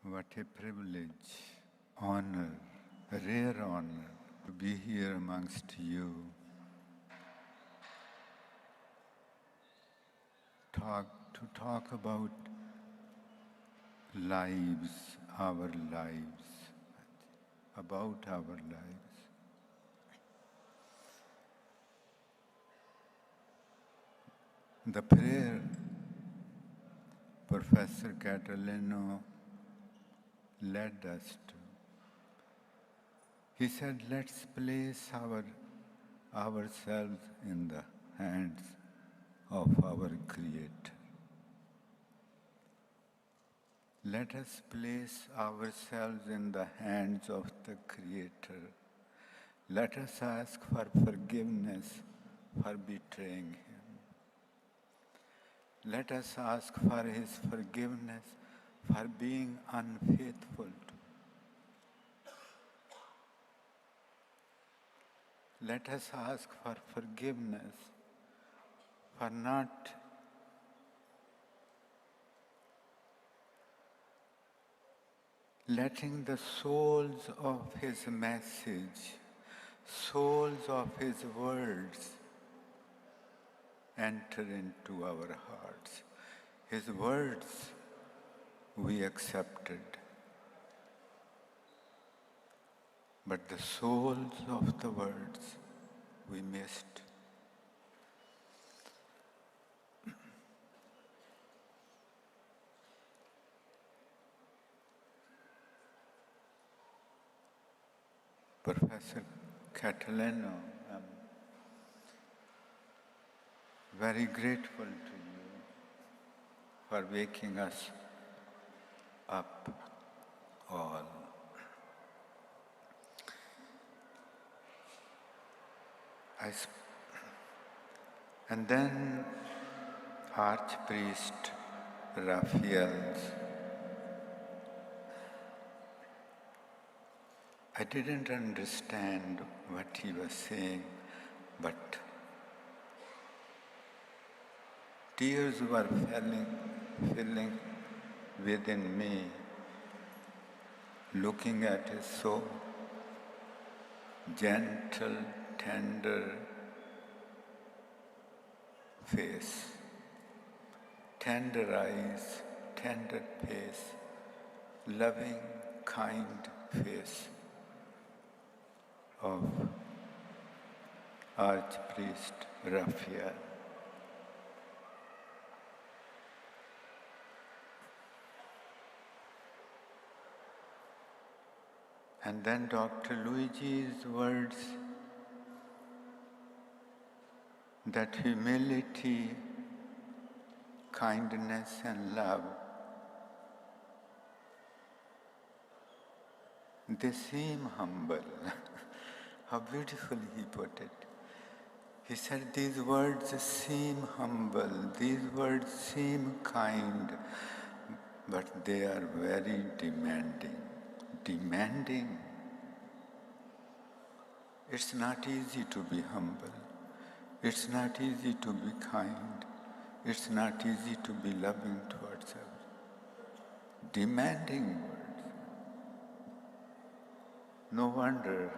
What a privilege, honor, a rare honor to be here amongst you. To talk about lives, our lives, about our lives. The prayer Professor Catalano led us to. He said, let's place ourselves in the hands of our Creator. Let us place ourselves in the hands of the Creator. Let us ask for forgiveness for betraying Him. Let us ask for His forgiveness for being unfaithful to Him. Let us ask for forgiveness for not letting the souls of His message, souls of His words enter into our hearts. His words we accepted, but the souls of the words we missed. Professor Catalano, I'm very grateful to you for waking us up all. And then Archpriest Raphael's. I didn't understand what he was saying, but tears were filling within me, looking at his so gentle, tender face, tender eyes, tender face, loving, kind face of Archpriest Raphael. And then Dr. Luigi's words that humility, kindness, and love, they seem humble. How beautifully he put it. He said, these words seem humble, these words seem kind, but they are very demanding. Demanding. It's not easy to be humble. It's not easy to be kind. It's not easy to be loving towards others. Demanding words. No wonder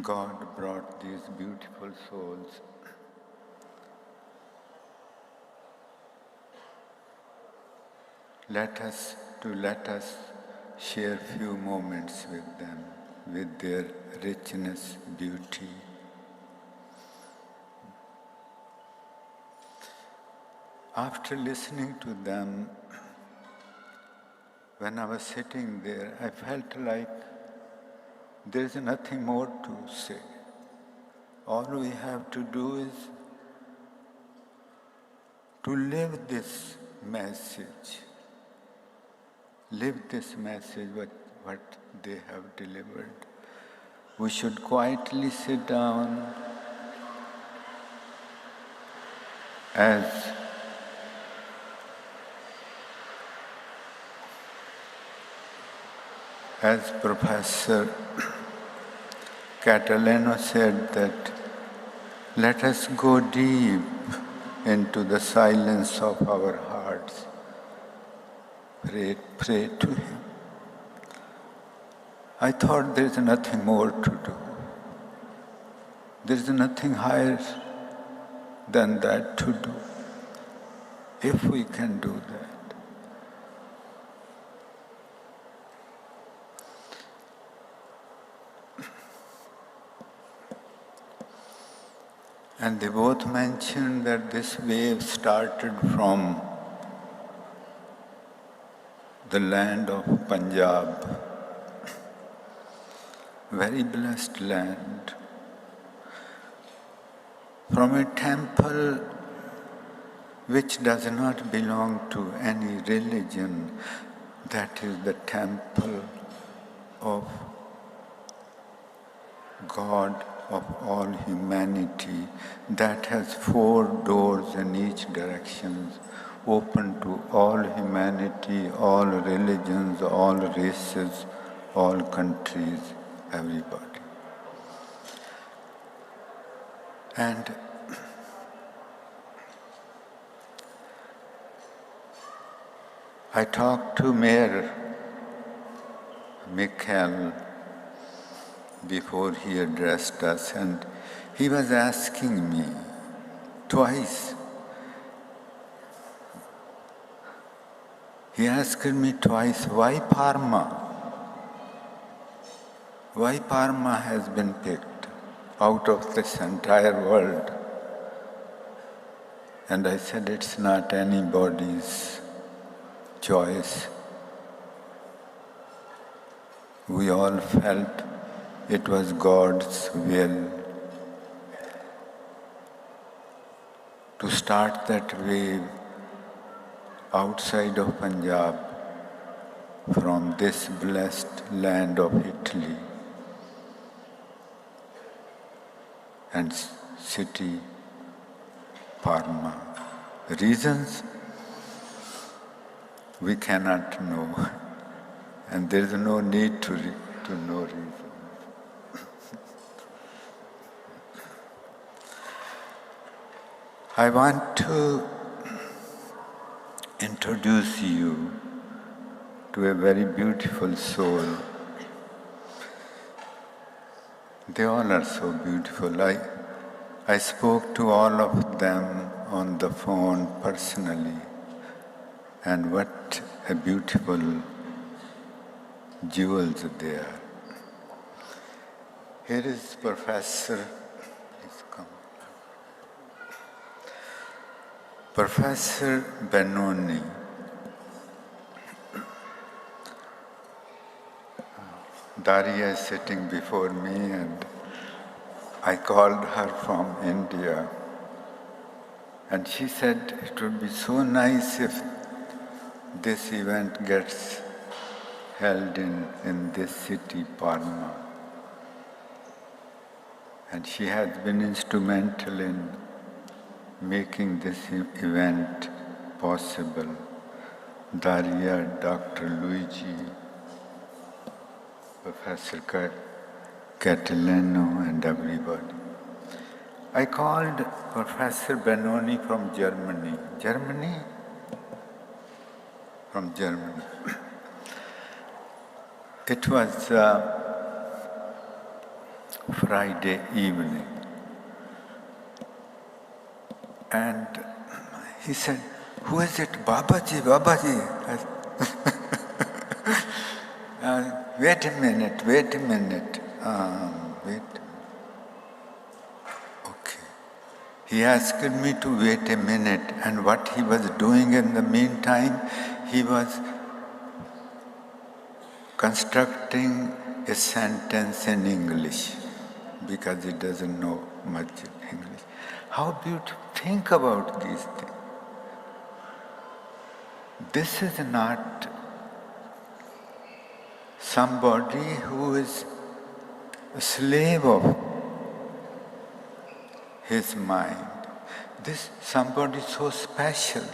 God brought these beautiful souls let us share few moments with them, with their richness, beauty. After listening to them, when I was sitting there, I felt like there is nothing more to say. All we have to do is to live this message. Live this message, what they have delivered. We should quietly sit down as Professor Catalano said that let us go deep into the silence of our hearts. Pray to Him. I thought there is nothing more to do. There is nothing higher than that to do. If we can do that. And they both mentioned that this wave started from the land of Punjab, very blessed land, from a temple which does not belong to any religion, that is the temple of God of all humanity, that has 4 doors in each direction, open to all humanity, all religions, all races, all countries, everybody. And I talked to Mayor Mikhail before he addressed us, and he was asking me twice. He asked me twice, why Parma? Why Parma has been picked out of this entire world? And I said, it's not anybody's choice. We all felt it was God's will to start that wave outside of Punjab from this blessed land of Italy and city Parma. Reasons we cannot know, and there is no need to know reasons. I want to introduce you to a very beautiful soul. They all are so beautiful. I spoke to all of them on the phone personally, and what a beautiful jewels they are. Here is Professor, please come. Professor Benoni. Daria is sitting before me, and I called her from India, and she said it would be so nice if this event gets held in this city, Parma. And she has been instrumental in making this event possible. Daria, Dr. Luigi, Professor Catalano, and everybody. I called Professor Benoni from Germany. From Germany. It was Friday evening. And he said, who is it? Babaji. Wait a minute. Okay. He asked me to wait a minute, and what he was doing in the meantime, he was constructing a sentence in English, because he doesn't know much English. How beautiful. Think about these things. This is not somebody who is a slave of his mind. This somebody so special.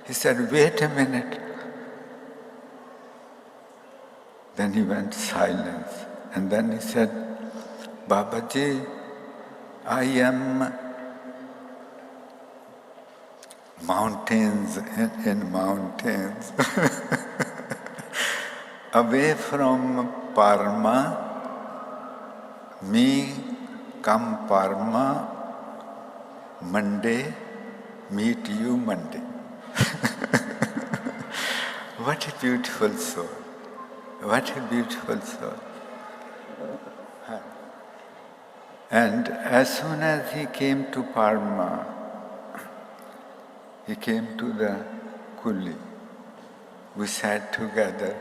He said, wait a minute. Then he went silence. And then he said, Babaji, I am mountains in mountains. Away from Parma, me come Parma, Monday, meet you Monday. What a beautiful soul. What a beautiful soul. And as soon as he came to Parma, he came to the Kuli. We sat together.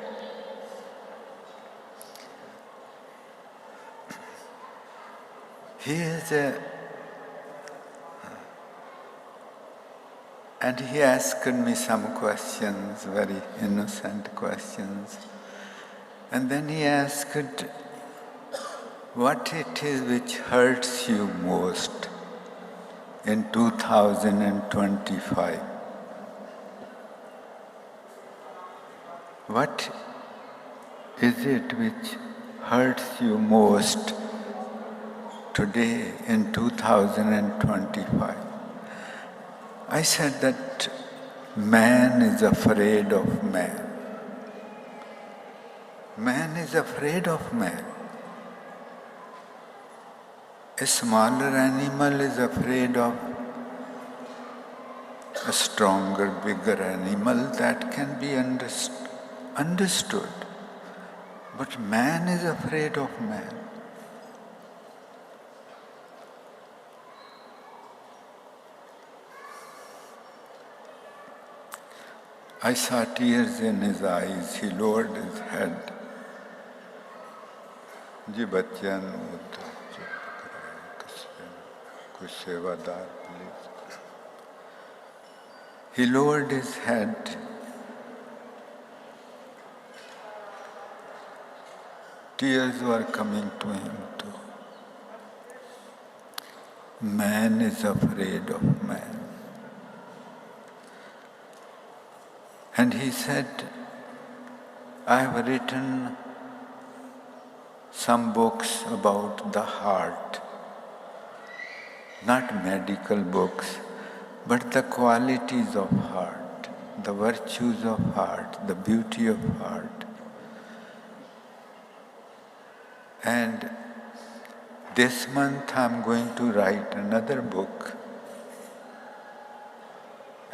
And he asked me some questions, very innocent questions. And then he asked, what it is which hurts you most in 2025? What is it which hurts you most today in 2025? I said that man is afraid of man. Man is afraid of man. A smaller animal is afraid of a stronger, bigger animal that can be understood. But man is afraid of man. I saw tears in his eyes. He lowered his head. जी बच्चियां कुछ सेवादार please. He lowered his head. Tears were coming to him too. Man is afraid of man. And he said, I have written some books about the heart, not medical books, but the qualities of heart, the virtues of heart, the beauty of heart. And this month I'm going to write another book.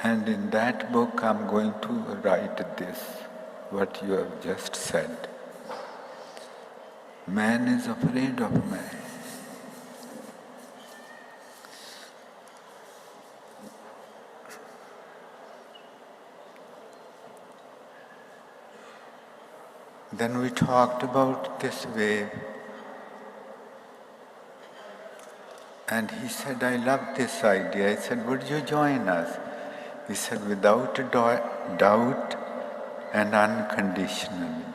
And in that book I'm going to write this, what you have just said. Man is afraid of man. Then we talked about this wave. And he said, I love this idea. I said, would you join us? He said, without a doubt and unconditionally.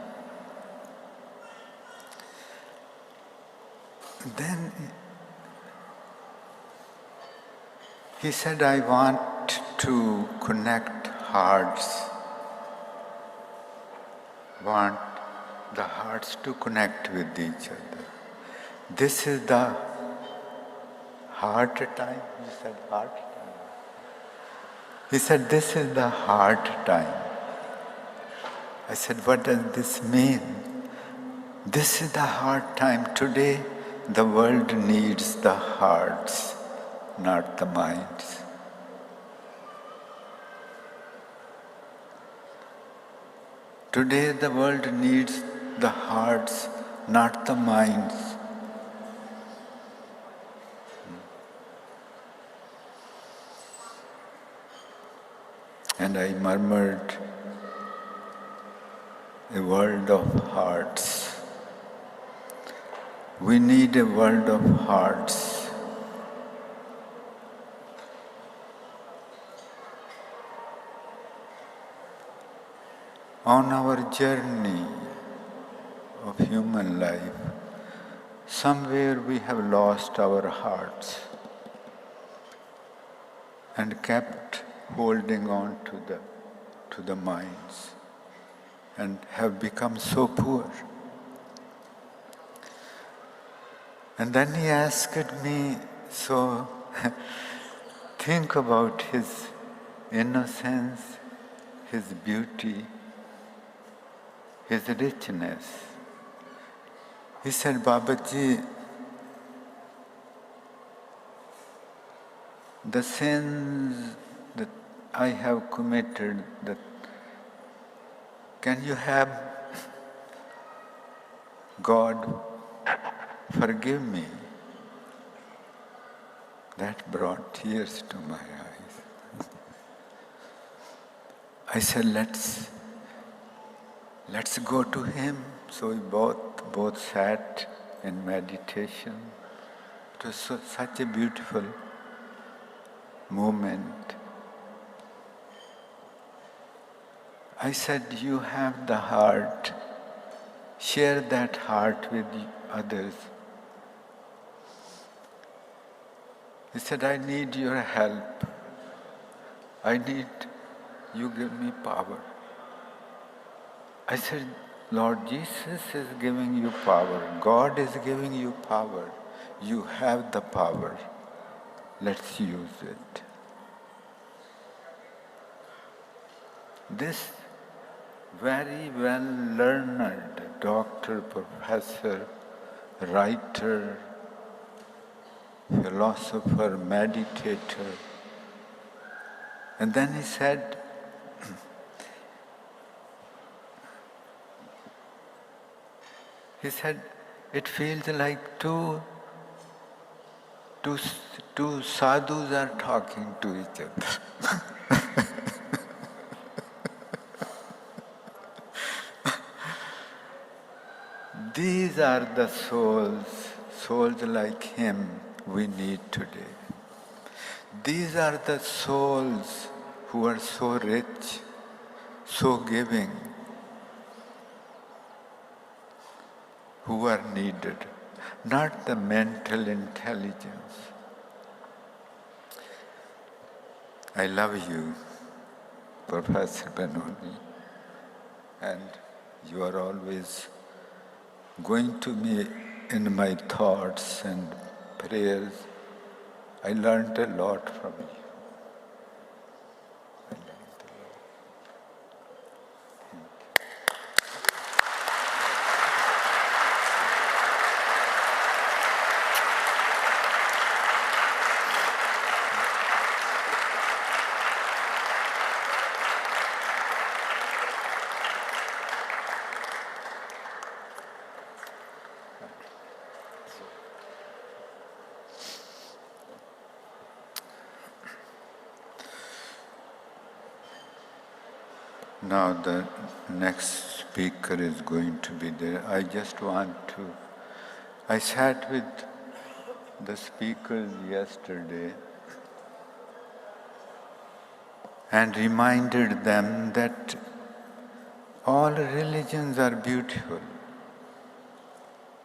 Then he said, I want to connect hearts, want the hearts to connect with each other. This is the heart time. He said, heart time. He said, this is the heart time. I said, what does this mean? This is the heart time. Today, the world needs the hearts, not the minds. Today, the world needs the hearts, not the minds. And I murmured, a world of hearts. We need a world of hearts. On our journey of human life, somewhere we have lost our hearts and kept holding on to the minds and have become so poor. And then he asked me, so think about his innocence, His beauty, His richness. He said, Babaji, the sins that I have committed, that can you have God forgive me? That brought tears to my eyes. I said, let's go to Him. So we both sat in meditation. It was such a beautiful moment. I said, you have the heart. Share that heart with others. He said, I need your help. I need you give me power. I said, Lord Jesus is giving you power. God is giving you power. You have the power. Let's use it. This very well learned doctor, professor, writer, philosopher, meditator. And then he said, it feels like two sadhus are talking to each other. These are the souls like him we need today. These are the souls who are so rich, so giving, who are needed, not the mental intelligence. I love you, Professor Benoni, and you are always going to me in my thoughts and prayers. I learned a lot from you. Now the next speaker is going to be there. I sat with the speakers yesterday and reminded them that all religions are beautiful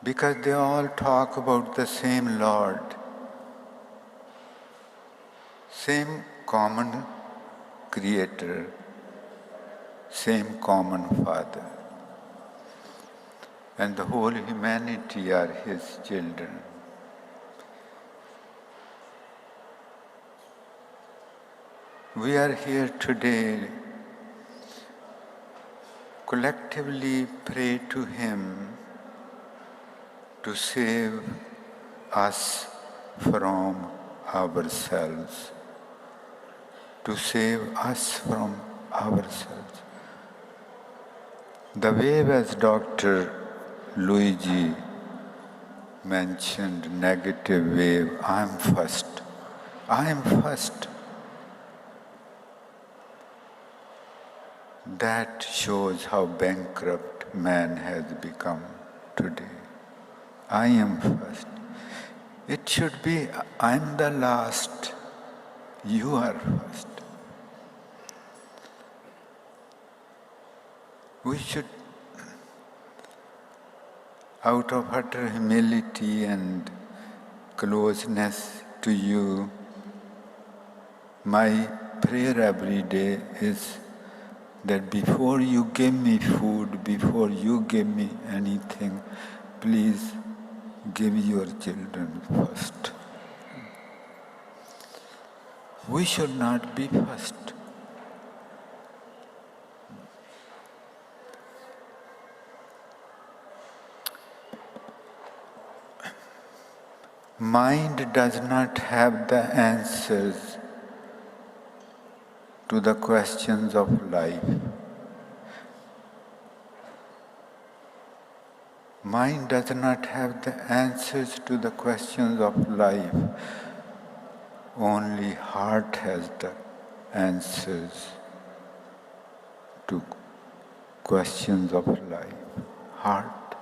because they all talk about the same Lord, same common Creator, same common Father. And the whole humanity are His children. We are here today collectively pray to Him to save us from ourselves, to save us from ourselves. The wave, as Dr. Luigi mentioned, negative wave, I am first. I am first. That shows how bankrupt man has become today. I am first. It should be, I am the last. You are first. We should, out of utter humility and closeness to you, my prayer every day is that before you give me food, before you give me anything, please give your children first. We should not be first. Mind does not have the answers to the questions of life. Mind does not have the answers to the questions of life. Only heart has the answers to questions of life. Heart.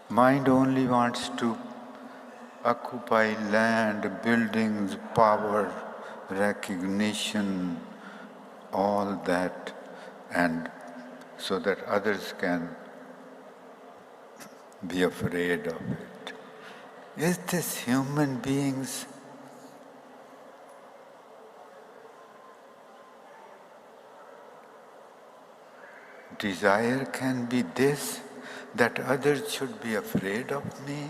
Mind only wants to occupy land, buildings, power, recognition, all that, and so that others can be afraid of it. Is this human beings? Desire can be this, that others should be afraid of me,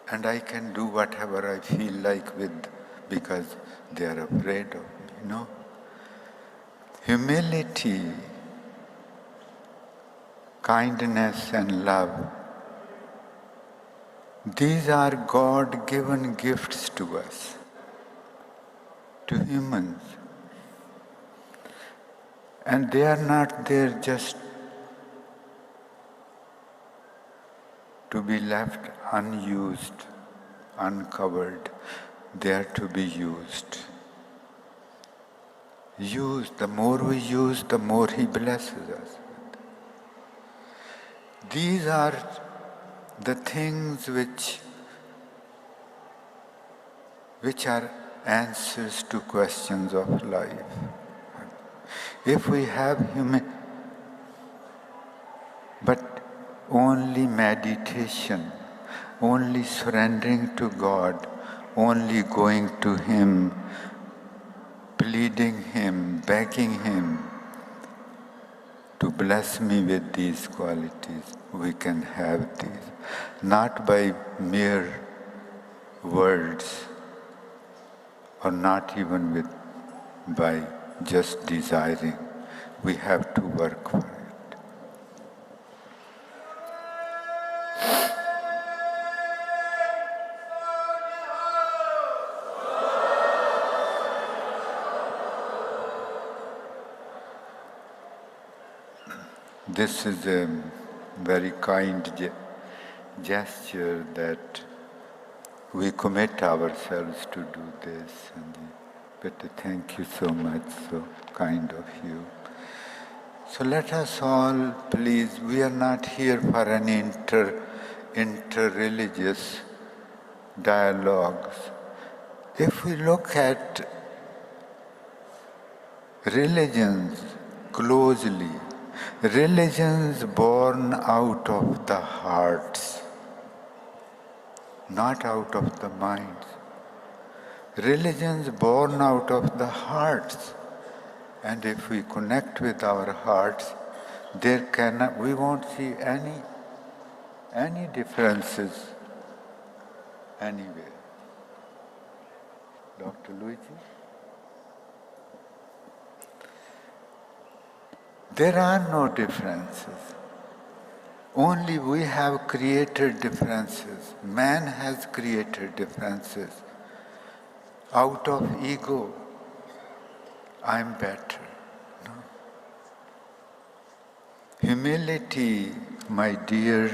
and I can do whatever I feel like with because they are afraid of me. No. Humility, kindness and love, these are God-given gifts to us, to humans. And they are not there just to be left unused, uncovered. They are to be used. Used. The more we use, the more He blesses us. These are the things which are answers to questions of life. If we have but only meditation, only surrendering to God, only going to Him, pleading Him, begging Him to bless me with these qualities, we can have these. Not by mere words, or not even by just desiring. We have to work for it. This is a very kind gesture that we commit ourselves to do this. And Peter, thank you so much, so kind of you. So let us all, please, we are not here for any inter-religious dialogues. If we look at religions closely, religions born out of the hearts, not out of the minds. Religions born out of the hearts. And if we connect with our hearts, we won't see any differences anywhere. Dr. Luigi? There are no differences. Only we have created differences. Man has created differences. Out of ego, I'm better. No. Humility, my dear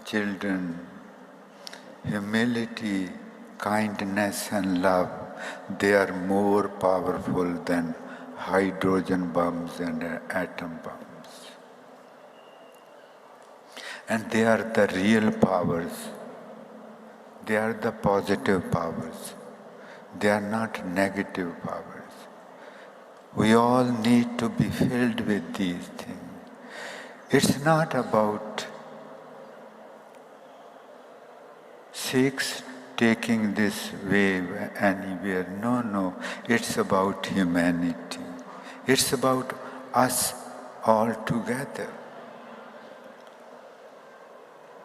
children, humility, kindness and love, they are more powerful than hydrogen bombs and atom bombs. And they are the real powers. They are the positive powers. They are not negative powers. We all need to be filled with these things. It's not about Sikhs taking this wave anywhere. No. It's about humanity. It's about us all together.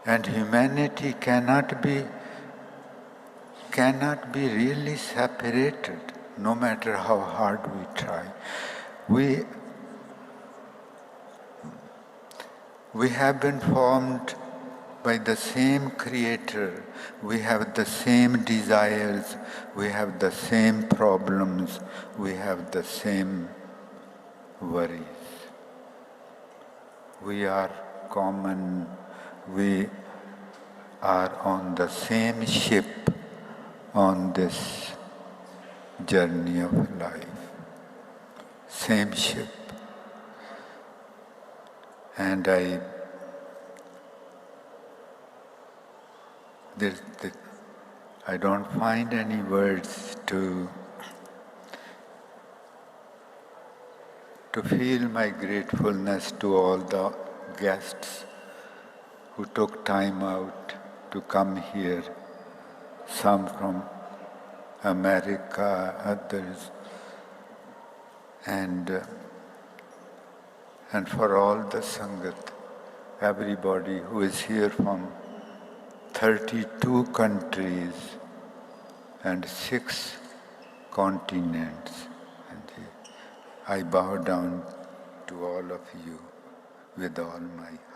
And humanity cannot be really separated, no matter how hard we try. We have been formed by the same Creator. We have the same desires, we have the same problems, we have the same worries. We are common, we are on the same ship on this journey of life. Same ship. And I don't find any words to feel my gratefulness to all the guests who took time out to come here, some from America, others, and for all the Sangat, everybody who is here from 32 countries and 6 continents. And I bow down to all of you with all my heart.